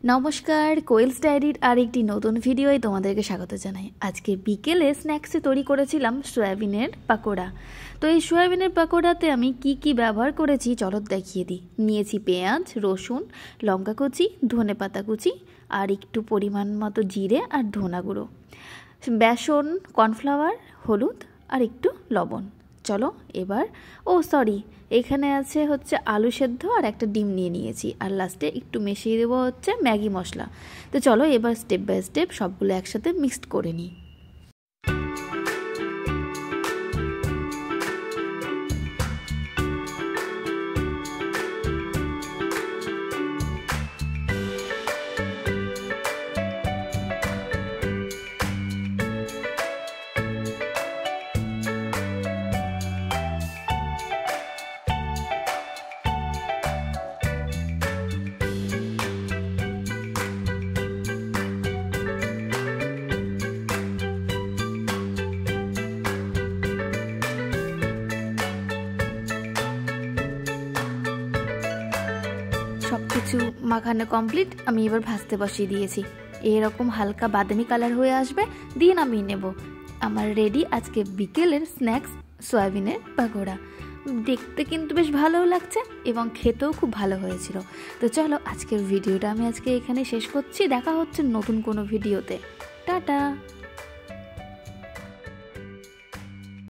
नमस्कार कोয়েলস डायरीर आरेकटी नतून भिडियोय तोमादेरके स्वागत जानाई। आजके बिकेले स्नैक्से तैरी करेछिलाम सयाबिनेर पाकोड़ा। तो ये सयाबिनेर पाकोड़ाते आमी की व्यवहार करेछि चलो देखिए दिई। नियेछि पेঁয়াজ, रसुन, लंका कुचि, धनेपाता कुचि और एकटू परिमाण मतो जिरे और धना गुঁড়ো, बेसन, कर्नफ्लावर, हलुद और एकटू लवण। चलो एबार सरि एखाने आछे होच्छे आलू सेদ্ধ और एक डिम निये नियेछि और लास्टे एकटू मिशिए देबो होच्छे मैगी मशला। तो चलो एबार स्टेप बाई स्टेप सबगुलो एकसाथे मिक्सड करे निई। सबकिछु माखानो कमप्लीट। आमी एबार भाजते बसिए दिएछि। एरकम हालका बादामी कालार हये आसबे दिए नामिয়ে नेब। आमार रेडी आजके बिकेलेर स्नैक्स सयाबिनेर पाकोड़ा। देखते किन्तु बेश भालो लागছে এবং খেতেও খুব ভালো হয়েছিল। তো চলো আজকের ভিডিওটা আমি আজকে এখানে শেষ করছি। দেখা হচ্ছে নতুন কোনো ভিডিওতে। টাটা।